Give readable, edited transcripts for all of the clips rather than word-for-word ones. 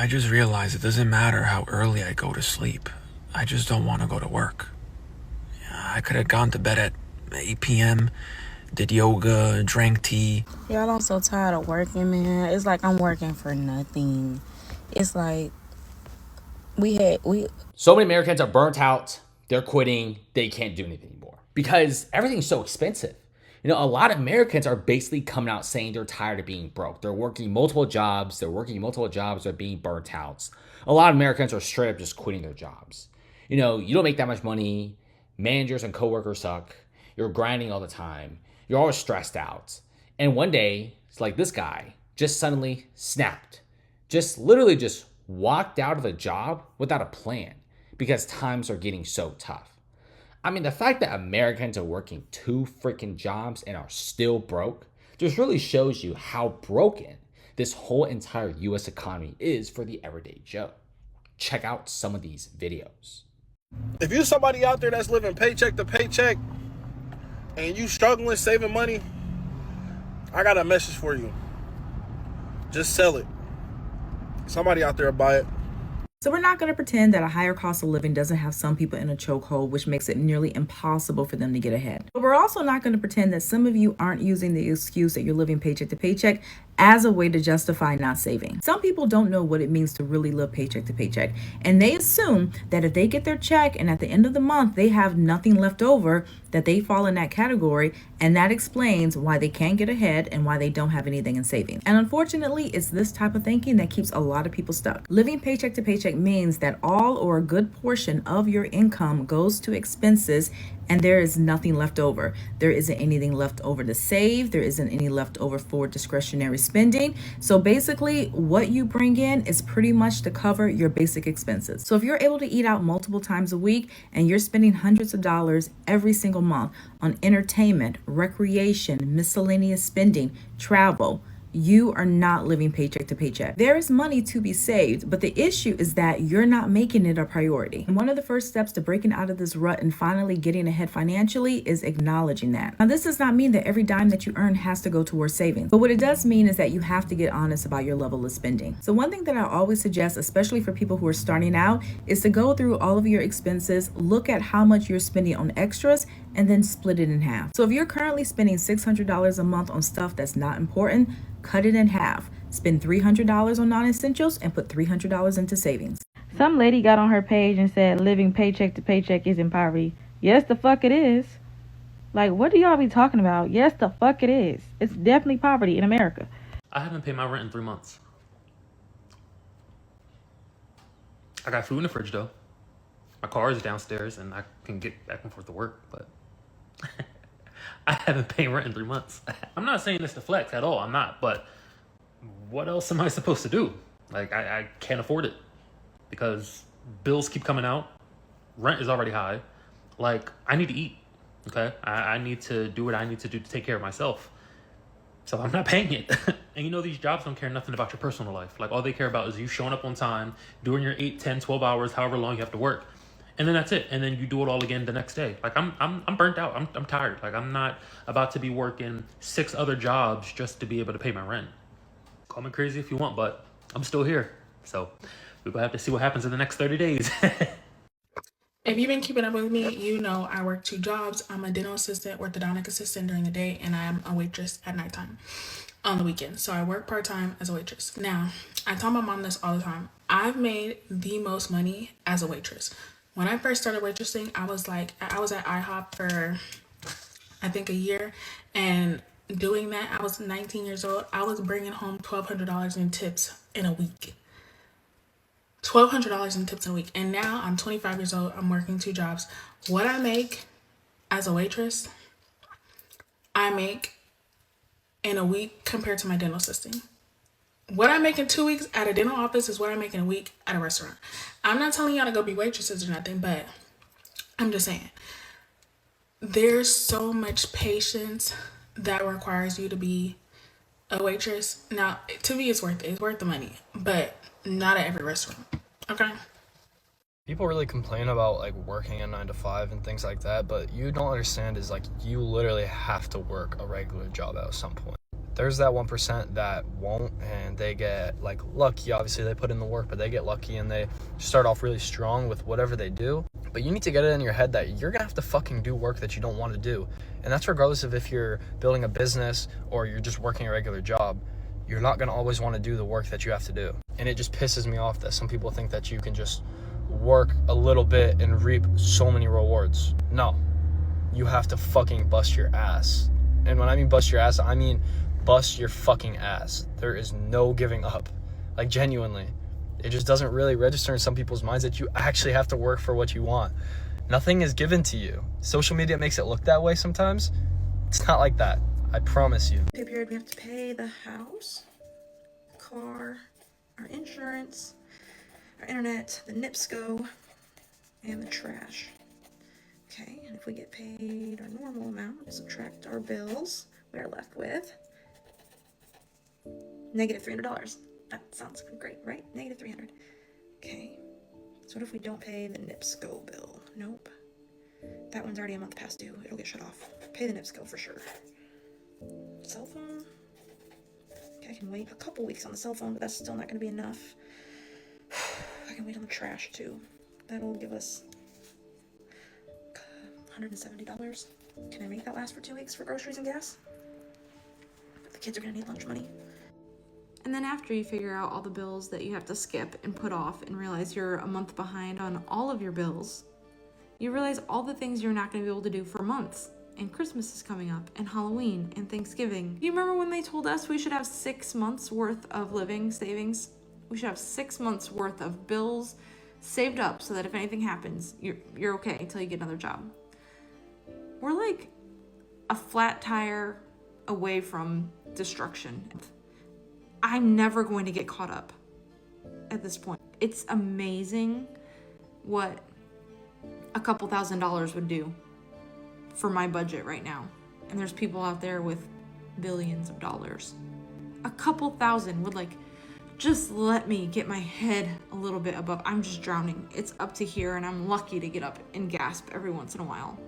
I just realized it doesn't matter how early I go to sleep. I just don't want to go to work. I could have gone to bed at 8 p.m., did yoga, drank tea. Y'all, I'm so tired of working, man. It's like I'm working for nothing. It's like So many Americans are burnt out. They're quitting. They can't do anything anymore because everything's so expensive. You know, a lot of Americans are basically coming out saying they're tired of being broke. They're working multiple jobs. They're being burnt out. A lot of Americans are straight up just quitting their jobs. You know, you don't make that much money. Managers and coworkers suck. You're grinding all the time. You're always stressed out. And one day, it's like this guy just suddenly snapped. Just literally just walked out of a job without a plan because times are getting so tough. I mean, the fact that Americans are working 2 freaking jobs and are still broke just really shows you how broken this whole entire US economy is for the everyday Joe. Check out some of these videos. If you're somebody out there that's living paycheck to paycheck and you struggling saving money, I got a message for you. Just sell it. Somebody out there will buy it. So we're not going to pretend that a higher cost of living doesn't have some people in a chokehold, which makes it nearly impossible for them to get ahead. But we're also not going to pretend that some of you aren't using the excuse that you're living paycheck to paycheck as a way to justify not saving. Some people don't know what it means to really live paycheck to paycheck, and they assume that if they get their check and at the end of the month they have nothing left over, that they fall in that category, and that explains why they can't get ahead and why they don't have anything in savings. And unfortunately, it's this type of thinking that keeps a lot of people stuck. Living paycheck to paycheck means that all or a good portion of your income goes to expenses and there is nothing left over. There isn't anything left over to save. There isn't any left over for discretionary spending. So basically, what you bring in is pretty much to cover your basic expenses. So if you're able to eat out multiple times a week and you're spending hundreds of dollars every single month on entertainment, recreation, miscellaneous spending, travel, you are not living paycheck to paycheck. There is money to be saved, but the issue is that you're not making it a priority. And one of the first steps to breaking out of this rut and finally getting ahead financially is acknowledging that. Now, this does not mean that every dime that you earn has to go towards savings, but what it does mean is that you have to get honest about your level of spending. So one thing that I always suggest, especially for people who are starting out, is to go through all of your expenses, look at how much you're spending on extras, and then split it in half. So if you're currently spending $600 a month on stuff that's not important, cut it in half. Spend $300 on non-essentials and put $300 into savings. Some lady got on her page and said living paycheck to paycheck isn't poverty. Yes, the fuck it is. Like, what do y'all be talking about? Yes, the fuck it is. It's definitely poverty in America. I haven't paid my rent in 3 months. I got food in the fridge though. My car is downstairs and I can get back and forth to work, but I haven't paid rent in 3 months. I'm not saying this to flex at all. I'm not, but what else am I supposed to do? Like, I can't afford it because bills keep coming out. Rent is already high. Like, I need to eat, okay? I need to do what I need to do to take care of myself. So I'm not paying it. And you know, these jobs don't care nothing about your personal life. Like, all they care about is you showing up on time, doing your 8, 10, 12 hours, however long you have to work. And then that's it. And then you do it all again the next day. Like, I'm burnt out. I'm tired. Like, I'm not about to be working 6 other jobs just to be able to pay my rent. Call me crazy if you want, but I'm still here. So we're gonna have to see what happens in the next 30 days. If you've been keeping up with me, you know I work 2 jobs. I'm a dental assistant, orthodontic assistant during the day, and I'm a waitress at nighttime on the weekends. So I work part-time as a waitress. Now, I tell my mom this all the time. I've made the most money as a waitress. When I first started waitressing, I was at IHOP for, I think, a year. And doing that, I was 19 years old. I was bringing home $1,200 in tips in a week. $1,200 in tips a week. And now I'm 25 years old. I'm working 2 jobs. What I make as a waitress, I make in a week compared to my dental assisting. What I make in 2 weeks at a dental office is what I make in a week at a restaurant. I'm not telling y'all to go be waitresses or nothing, but I'm just saying. There's so much patience that requires you to be a waitress. Now, to me, it's worth it. It's worth the money, but not at every restaurant. Okay? People really complain about like working a 9 to 5 and things like that, but you don't understand is like you literally have to work a regular job at some point. There's that 1% that won't, and they get like lucky. Obviously they put in the work, but they get lucky and they start off really strong with whatever they do. But you need to get it in your head that you're gonna have to fucking do work that you don't want to do. And that's regardless of if you're building a business or you're just working a regular job. You're not gonna always want to do the work that you have to do. And it just pisses me off that some people think that you can just work a little bit and reap so many rewards. No, you have to fucking bust your ass. And when I mean bust your ass, I mean bust your fucking ass. There is no giving up. Like, genuinely. It just doesn't really register in some people's minds that you actually have to work for what you want. Nothing is given to you. Social media makes it look that way sometimes. It's not like that. I promise you. Pay period, we have to pay the house, car, our insurance, our internet, the NIPSCO, and the trash. Okay, and if we get paid our normal amount, subtract our bills, we are left with negative $300. That sounds great, right? Negative 300. Okay, so what if we don't pay the NIPSCO bill? Nope. That one's already a month past due. It'll get shut off. Pay the NIPSCO for sure. Cell phone. Okay, I can wait a couple weeks on the cell phone, but that's still not going to be enough. I can wait on the trash too. That'll give us $170. Can I make that last for 2 weeks for groceries and gas? The kids are going to need lunch money. And then after you figure out all the bills that you have to skip and put off and realize you're a month behind on all of your bills, you realize all the things you're not going to be able to do for months. And Christmas is coming up, and Halloween, and Thanksgiving. You remember when they told us we should have 6 months worth of living savings? We should have 6 months worth of bills saved up so that if anything happens, you're okay until you get another job. We're like a flat tire away from destruction. I'm never going to get caught up at this point. It's amazing what a couple $1,000s would do for my budget right now. And there's people out there with billions of dollars. A couple thousand would like just let me get my head a little bit above. I'm just drowning. It's up to here and I'm lucky to get up and gasp every once in a while.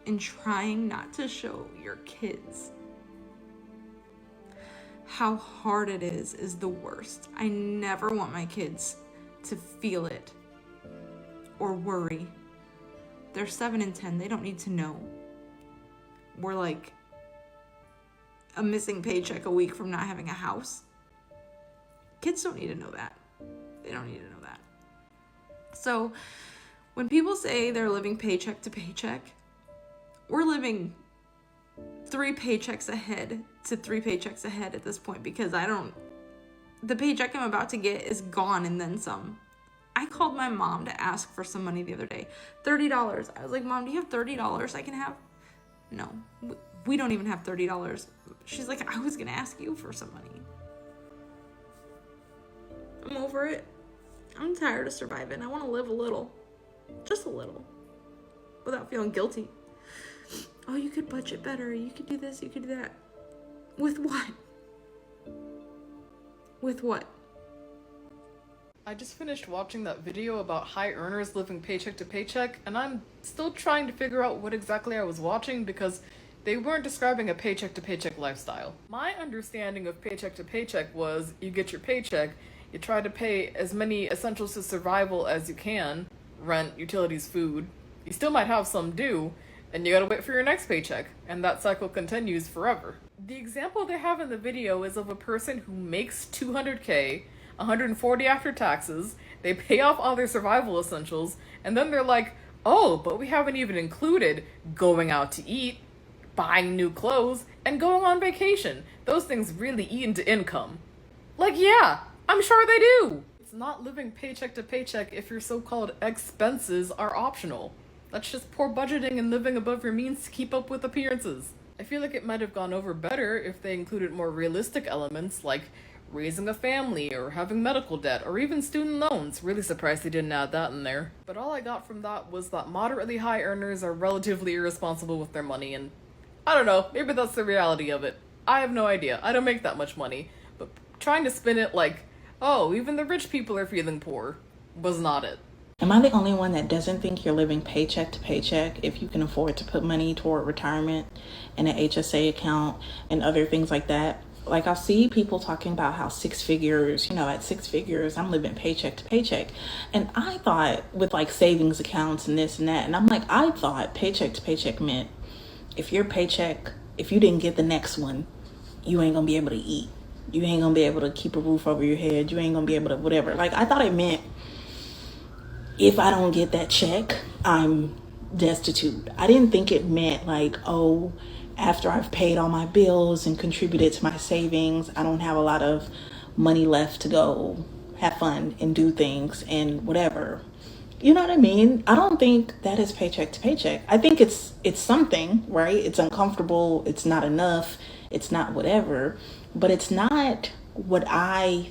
And trying not to show your kids how hard it is the worst. I never want my kids to feel it or worry. They're 7 and 10. They don't need to know. We're like a missing paycheck a week from not having a house. Kids don't need to know that. They don't need to know that. So when people say they're living paycheck to paycheck, we're living 3 paychecks ahead to 3 paychecks ahead at this point, because the paycheck I'm about to get is gone and then some. I called my mom to ask for some money the other day. $30. I was like, Mom, do you have $30 I can have? No, we don't even have $30. She's like, I was gonna ask you for some money. I'm over it. I'm tired of surviving. I want to live a little. Just a little. Without feeling guilty. Oh, you could budget better. You could do this. You could do that. With what? With what? I just finished watching that video about high earners living paycheck to paycheck, and I'm still trying to figure out what exactly I was watching because they weren't describing a paycheck to paycheck lifestyle. My understanding of paycheck to paycheck was you get your paycheck, you try to pay as many essentials to survival as you can, rent, utilities, food. You still might have some due, and you gotta wait for your next paycheck, and that cycle continues forever. The example they have in the video is of a person who makes $200K, 140 after taxes, they pay off all their survival essentials, and then they're like, oh, but we haven't even included going out to eat, buying new clothes, and going on vacation. Those things really eat into income. Like, yeah, I'm sure they do. It's not living paycheck to paycheck if your so-called expenses are optional. That's just poor budgeting and living above your means to keep up with appearances. I feel like it might have gone over better if they included more realistic elements like raising a family or having medical debt or even student loans. Really surprised they didn't add that in there. But all I got from that was that moderately high earners are relatively irresponsible with their money, and I don't know, maybe that's the reality of it. I have no idea. I don't make that much money. But trying to spin it like, oh, even the rich people are feeling poor was not it. Am I the only one that doesn't think you're living paycheck to paycheck if you can afford to put money toward retirement and an HSA account and other things like that? Like, I see people talking about how six figures, at six figures, I'm living paycheck to paycheck. And I thought with like savings accounts and this and that, and I'm like, I thought paycheck to paycheck meant if your paycheck, if you didn't get the next one, you ain't gonna be able to eat. You ain't gonna be able to keep a roof over your head. You ain't gonna be able to whatever. Like, I thought it meant if I don't get that check, I'm destitute. I didn't think it meant like, oh, after I've paid all my bills and contributed to my savings, I don't have a lot of money left to go have fun and do things and whatever. You know what I mean? I don't think that is paycheck to paycheck. I think it's something, right? It's uncomfortable, it's not enough, it's not whatever, but it's not what I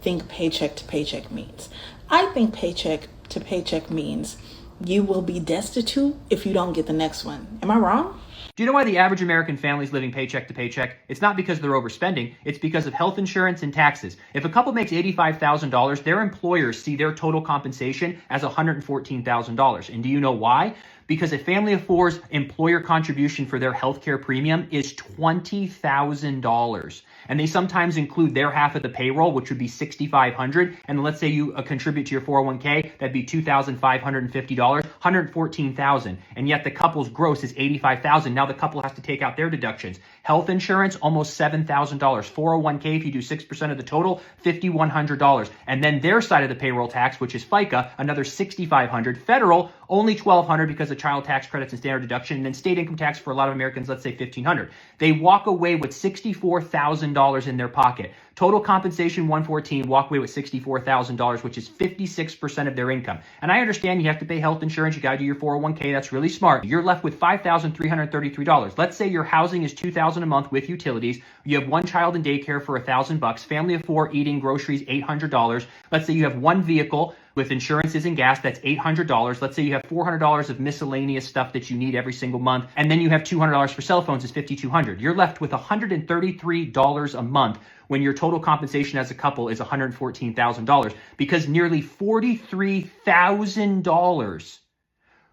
think paycheck to paycheck means. I think paycheck to paycheck means you will be destitute if you don't get the next one. Am I wrong? Do you know why the average American family is living paycheck to paycheck? It's not because they're overspending. It's because of health insurance and taxes. If a couple makes $85,000, their employers see their total compensation as $114,000. And do you know why? Because a family of four's employer contribution for their healthcare premium is $20,000. And they sometimes include their half of the payroll, which would be $6,500. And let's say you contribute to your 401k, that'd be $2,550, $114,000. And yet the couple's gross is $85,000. Now the couple has to take out their deductions. Health insurance, almost $7,000. 401k, if you do 6% of the total, $5,100. And then their side of the payroll tax, which is FICA, another $6,500. Federal, only $1,200 because of child tax credits and standard deduction. And then state income tax for a lot of Americans, let's say $1,500. They walk away with $64,000 in their pocket. Total compensation $114, walk away with $64,000, which is 56% of their income. And I understand you have to pay health insurance, you got to do your 401k, that's really smart. You're left with $5,333. Let's say your housing is $2,000 a month with utilities. You have one child in daycare for $1,000, family of four, eating, groceries, $800. Let's say you have one vehicle with insurances and gas, that's $800. Let's say you have $400 of miscellaneous stuff that you need every single month. And then you have $200 for cell phones, is $5,200. You're left with $133 a month when your total compensation as a couple is $114,000, because nearly $43,000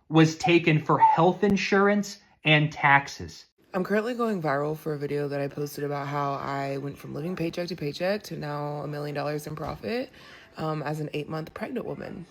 was taken for health insurance and taxes. I'm currently going viral for a video that I posted about how I went from living paycheck to paycheck to now $1 million in profit as an 8-month pregnant woman.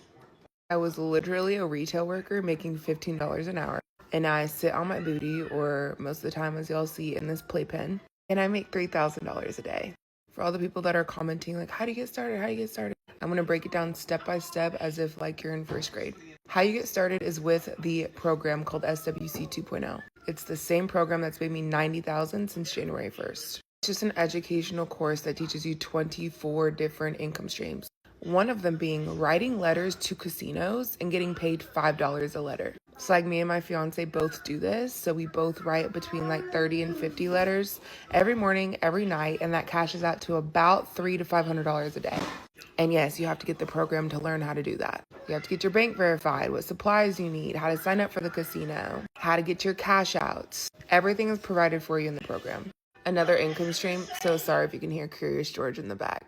I was literally a retail worker making $15 an hour, and I sit on my booty, or most of the time, as y'all see, in this playpen, and I make $3,000 a day. For all the people that are commenting, like, how do you get started? How do you get started? I'm going to break it down step by step as if like you're in first grade. How you get started is with the program called SWC 2.0. It's the same program that's made me $90,000 since January 1st. It's just an educational course that teaches you 24 different income streams. One of them being writing letters to casinos and getting paid $5 a letter. So like me and my fiance both do this. So we both write between like 30 and 50 letters every morning, every night. And that cashes out to about $300 to $500 a day. And yes, you have to get the program to learn how to do that. You have to get your bank verified, what supplies you need, how to sign up for the casino, how to get your cash outs. Everything is provided for you in the program. Another income stream. So sorry if you can hear Curious George in the back.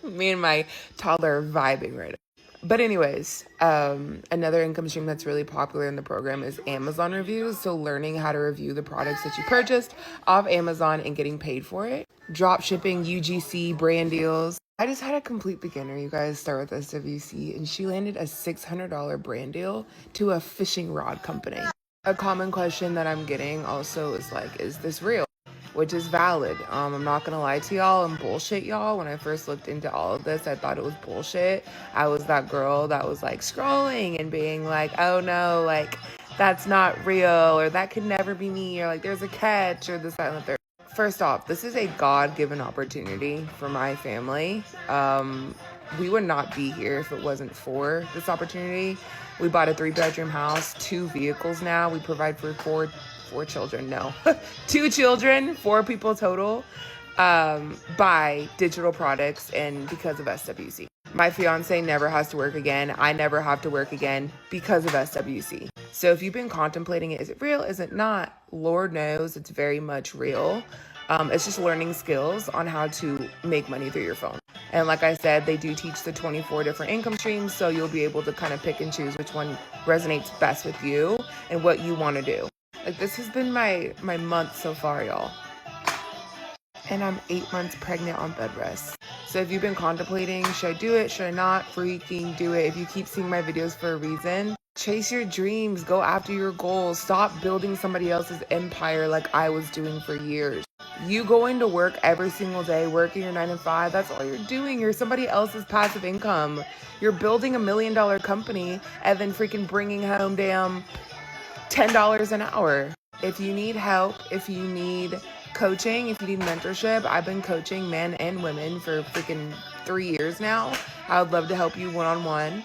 Me and my toddler are vibing right now. But anyways, another income stream that's really popular in the program is Amazon reviews. So learning how to review the products that you purchased off Amazon and getting paid for it. Drop shipping, UGC, brand deals. I just had a complete beginner, you guys, start with SWC, and she landed a $600 brand deal to a fishing rod company. A common question that I'm getting also is like, is this real? Which is valid. I'm not gonna lie to y'all and bullshit y'all. When I first looked into all of this, I thought it was bullshit. I was that girl that was like scrolling and being like, oh no, like that's not real, or that could never be me, or like there's a catch, or this, that, and the third. First off, this is a God-given opportunity for my family. We would not be here if it wasn't for this opportunity. We bought a 3-bedroom house, 2 vehicles now. We provide for four children, no, 2 children, 4 people total, buy digital products, and because of SWC. My fiance never has to work again. I never have to work again because of SWC. So if you've been contemplating it, is it real? Is it not? Lord knows it's very much real. It's just learning skills on how to make money through your phone. And like I said, they do teach the 24 different income streams, so you'll be able to kind of pick and choose which one resonates best with you and what you want to do. Like, this has been my month so far, y'all. And I'm 8 months pregnant on bed rest. So if you've been contemplating, should I do it? Should I not? Freaking do it. If you keep seeing my videos for a reason, chase your dreams, go after your goals. Stop building somebody else's empire like I was doing for years. You going to work every single day, working your 9 to 5, that's all you're doing. You're somebody else's passive income. You're building $1 million company and then freaking bringing home damn $10 an hour. If you need help, if you need coaching, if you need mentorship, I've been coaching men and women for freaking 3 years now. I would love to help you one-on-one.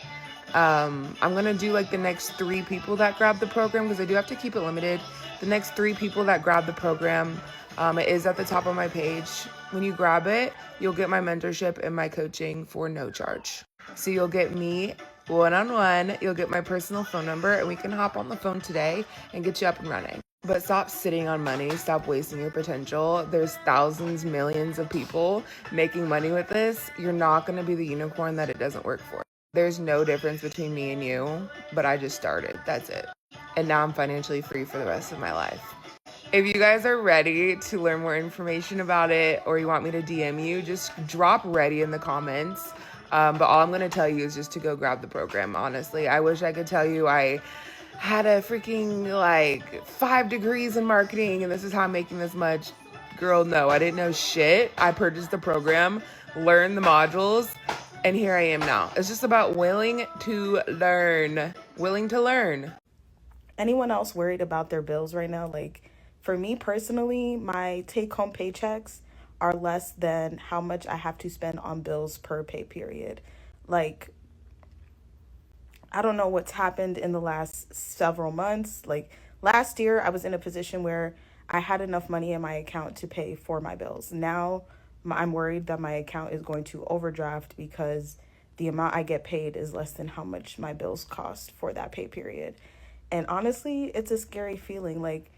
I'm going to do like the next 3 people that grab the program, because I do have to keep it limited. The next 3 people that grab the program, it is at the top of my page. When you grab it, you'll get my mentorship and my coaching for no charge. So you'll get me one-on-one, you'll get my personal phone number, and we can hop on the phone today and get you up and running. But stop sitting on money, stop wasting your potential. There's thousands, millions of people making money with this. You're not going to be the unicorn that it doesn't work for. There's no difference between me and you, but I just started, that's it. And now I'm financially free for the rest of my life. If you guys are ready to learn more information about it, or you want me to DM you, just drop ready in the comments. But all I'm going to tell you is just to go grab the program, honestly. I wish I could tell you I had a freaking, 5 degrees in marketing and this is how I'm making this much. Girl, no, I didn't know shit. I purchased the program, learned the modules, and here I am now. It's just about willing to learn. Willing to learn. Anyone else worried about their bills right now? Like, for me personally, my take-home paychecks are less than how much I have to spend on bills per pay period. Like, I don't know what's happened in the last several months. Like, last year, I was in a position where I had enough money in my account to pay for my bills. Now, I'm worried that my account is going to overdraft because the amount I get paid is less than how much my bills cost for that pay period. And honestly, it's a scary feeling, like,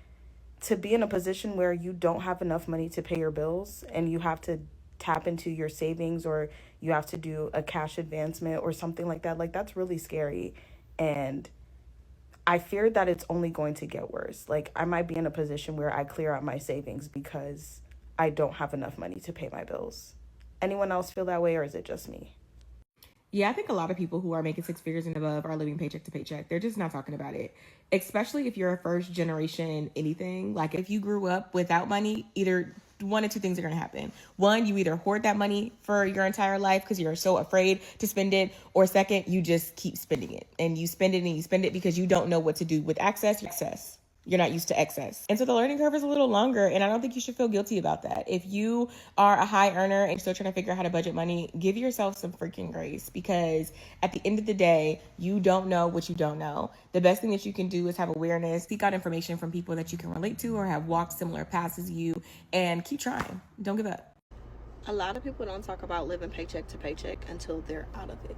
to be in a position where you don't have enough money to pay your bills and you have to tap into your savings, or you have to do a cash advancement or something like that. Like, that's really scary. And I fear that it's only going to get worse. Like, I might be in a position where I clear out my savings because I don't have enough money to pay my bills. Anyone else feel that way, or is it just me? Yeah, I think a lot of people who are making 6 figures and above are living paycheck to paycheck. They're just not talking about it. Especially if you're a first generation anything. Like, if you grew up without money, either one of two things are going to happen. One, you either hoard that money for your entire life because you're so afraid to spend it, or second, you just keep spending it. And you spend it and you spend it because you don't know what to do with excess. You're not used to excess. And so the learning curve is a little longer, and I don't think you should feel guilty about that. If you are a high earner and still trying to figure out how to budget money, give yourself some freaking grace, because at the end of the day, you don't know what you don't know. The best thing that you can do is have awareness, seek out information from people that you can relate to or have walked similar paths as you, and keep trying. Don't give up. A lot of people don't talk about living paycheck to paycheck until they're out of it.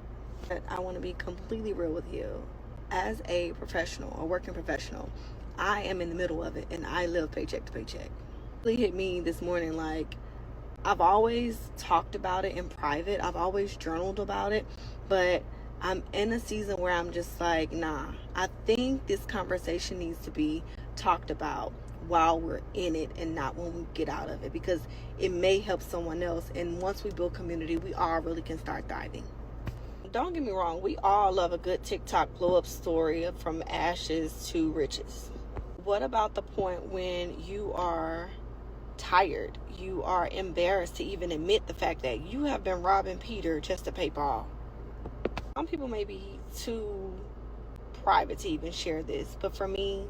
But I want to be completely real with you. As a professional, a working professional, I am in the middle of it, and I live paycheck to paycheck. It really hit me this morning, like, I've always talked about it in private. I've always journaled about it, but I'm in a season where I'm just like, nah, I think this conversation needs to be talked about while we're in it and not when we get out of it, because it may help someone else. And once we build community, we all really can start thriving. Don't get me wrong, we all love a good TikTok blow up story from ashes to riches. What about the point when you are tired, you are embarrassed to even admit the fact that you have been robbing Peter just to pay Paul? Some people may be too private to even share this, but for me,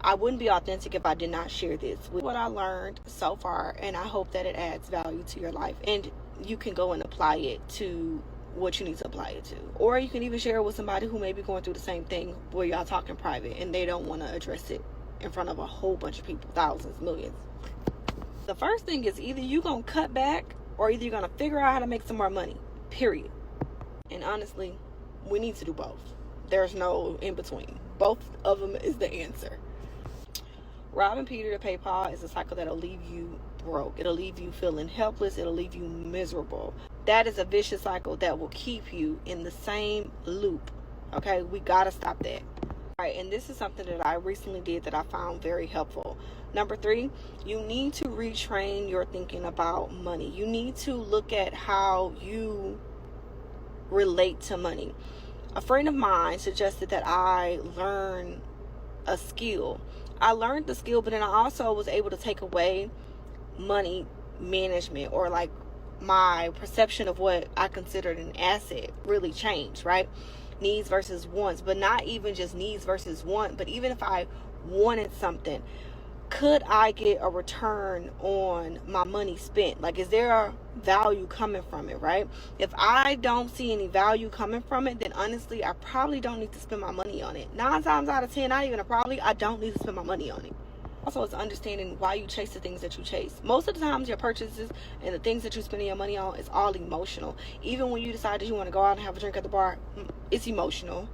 I wouldn't be authentic if I did not share this with what I learned so far, and I hope that it adds value to your life and you can go and apply it to what you need to apply it to. Or you can even share it with somebody who may be going through the same thing, where y'all talk in private and they don't want to address it in front of a whole bunch of people, thousands, millions. The first thing is either you're going to cut back, or either you're going to figure out how to make some more money, period. And honestly, we need to do both. There's no in between. Both of them is the answer. Robbing Peter to pay Paul is a cycle that'll leave you broke. It'll leave you feeling helpless. It'll leave you miserable. That is a vicious cycle that will keep you in the same loop. Okay, we gotta stop that. All right, and this is something that I recently did that I found very helpful. Number 3, you need to retrain your thinking about money. You need to look at how you relate to money. A friend of mine suggested that I learn a skill. I learned the skill, but then I also was able to take away money management, or like my perception of what I considered an asset really changed, right? Needs versus wants, but not even just needs versus want, but even if I wanted something, could I get a return on my money spent? Like, is there a value coming from it, right? If I don't see any value coming from it, then honestly, I probably don't need to spend my money on it. 9 times out of 10, not even a probably, I don't need to spend my money on it. Also, it's understanding why you chase the things that you chase. Most of the times, your purchases and the things that you're spending your money on is all emotional. Even when you decide that you want to go out and have a drink at the bar, it's emotional,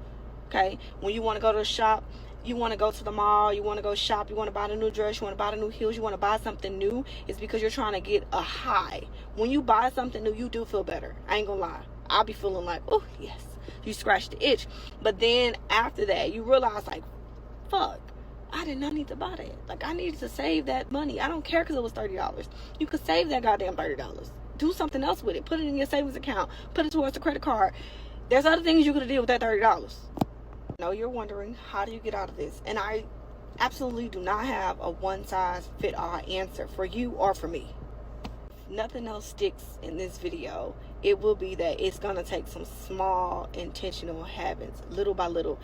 okay? When you want to go to the shop, you want to go to the mall, you want to go shop, you want to buy a new dress, you want to buy the new heels, you want to buy something new, it's because you're trying to get a high. When you buy something new, you do feel better. I ain't gonna lie. I'll be feeling like, oh, yes. You scratch the itch. But then after that, you realize, like, fuck, I did not need to buy that. Like, I needed to save that money. I don't care because it was $30. You could save that goddamn $30. Do something else with it. Put it in your savings account. Put it towards the credit card. There's other things you could have did with that $30. I know you're wondering, how do you get out of this? And I absolutely do not have a one-size-fit-all answer for you or for me. If nothing else sticks in this video, it will be that it's going to take some small intentional habits, little by little.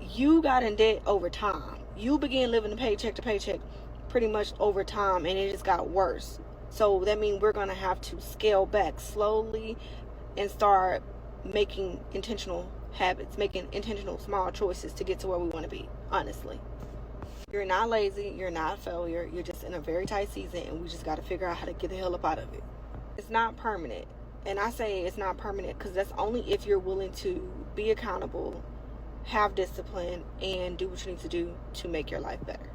You got in debt over time. You began living paycheck to paycheck pretty much over time, and it just got worse. So that means we're going to have to scale back slowly and start making intentional habits, making intentional small choices to get to where we want to be, honestly. You're not lazy, you're not a failure, you're just in a very tight season, and we just got to figure out how to get the hell up out of it. It's not permanent, and I say it's not permanent because that's only if you're willing to be accountable, have discipline, and do what you need to do to make your life better.